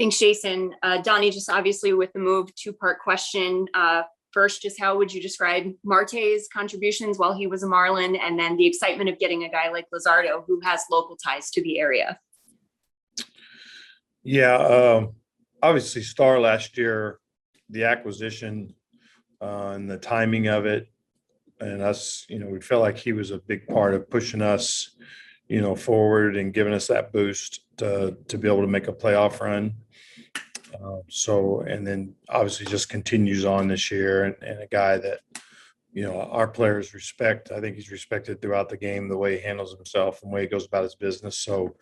Thanks, Jason. Donnie, just obviously with the move, two-part question. First, just how would you describe Marte's contributions while he was a Marlin, and then the excitement of getting a guy like Luzardo who has local ties to the area? Yeah, obviously Star last year, the acquisition and the timing of it, and us, we felt like he was a big part of pushing us, forward and giving us that boost to be able to make a playoff run. And then obviously just continues on this year, and a guy that, our players respect. I think he's respected throughout the game, the way he handles himself and the way he goes about his business. So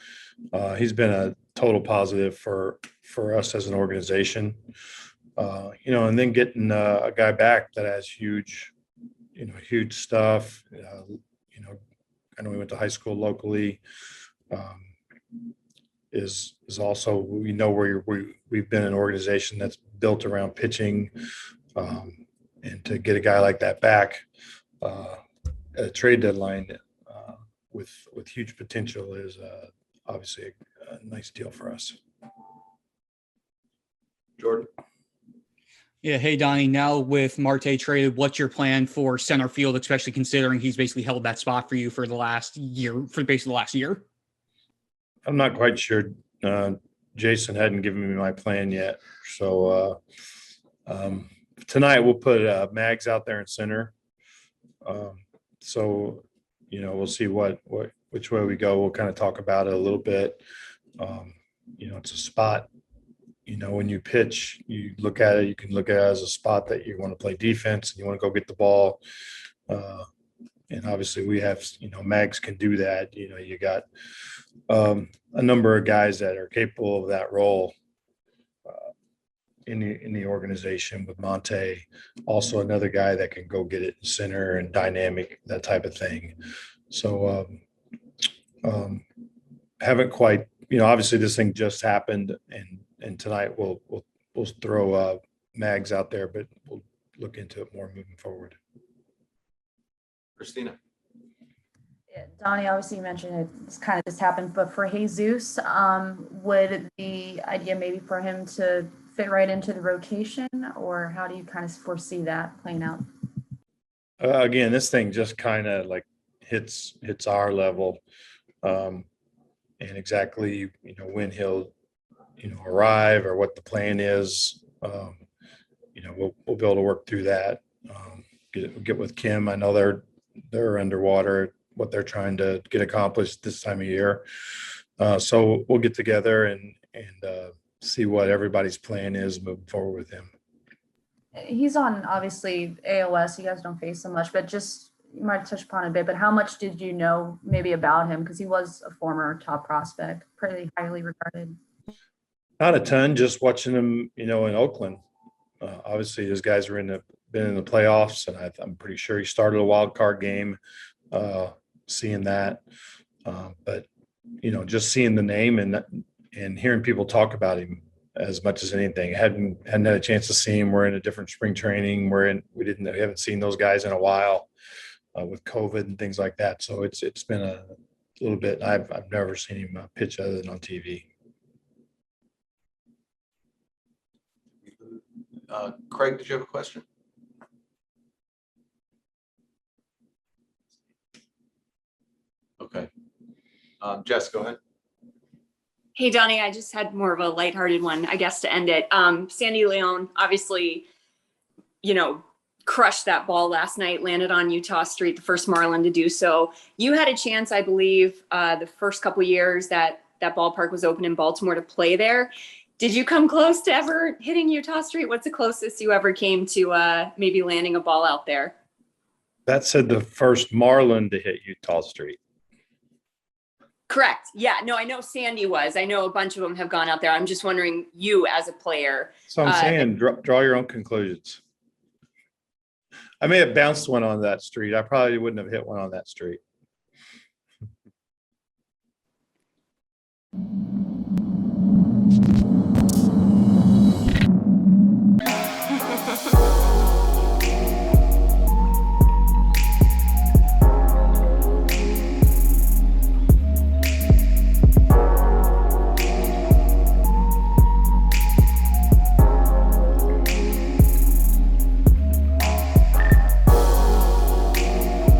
he's been a total positive for us as an organization. And then getting a guy back that has huge stuff. I know we went to high school locally. Is also, where we've been an organization that's built around pitching, and to get a guy like that back at a trade deadline with huge potential is obviously a nice deal for us. Jordan. Yeah. Hey, Donnie, now with Marte traded, what's your plan for center field, especially considering he's basically held that spot for you for the last year, for basically the last year? I'm not quite sure. Jason hadn't given me my plan yet. So tonight we'll put Mags out there in center. So, we'll see which way we go. We'll kind of talk about it a little bit. It's a spot. When you pitch, you look at it, you can look at it as a spot that you want to play defense and you want to go get the ball. And obviously we have, Mags can do that. You got a number of guys that are capable of that role in the organization with Marte. Also another guy that can go get it in center and dynamic, that type of thing. So haven't quite, obviously this thing just happened, and tonight we'll throw Mags out there, but we'll look into it more moving forward. Christina. Yeah, Donnie, obviously you mentioned it's kind of just happened, but for Jesus, would the idea maybe for him to fit right into the rotation, or how do you kind of foresee that playing out? Again, this thing just kind of like hits our level, and exactly when he'll arrive or what the plan is. We'll be able to work through that. Get with Kim. I know they're underwater, what they're trying to get accomplished this time of year. So we'll get together and see what everybody's plan is moving forward with him. He's on obviously AOS. You guys don't face so much, but just you might touch upon it a bit. But how much did you know maybe about him? Because he was a former top prospect, pretty highly regarded. Not a ton, just watching him, in Oakland. Obviously, those guys been in the playoffs, and I'm pretty sure he started a wild card game. Seeing that, but just seeing the name and hearing people talk about him as much as anything. Hadn't had a chance to see him. We're in a different spring training. We haven't seen those guys in a while with COVID and things like that. So it's been a little bit. I've never seen him pitch other than on TV. Craig, did you have a question? Okay. Jess, go ahead. Hey, Donnie, I just had more of a lighthearted one, I guess, to end it. Sandy Leon, obviously, crushed that ball last night, landed on Utah Street, the first Marlin to do so. You had a chance, I believe, the first couple years that ballpark was open in Baltimore to play there. Did you come close to ever hitting Utah Street? What's the closest you ever came to maybe landing a ball out there? That said the first Marlin to hit Utah Street. Correct. Yeah. No, I know Sandy was. I know a bunch of them have gone out there. I'm just wondering, you as a player. So I'm saying draw your own conclusions. I may have bounced one on that street. I probably wouldn't have hit one on that street.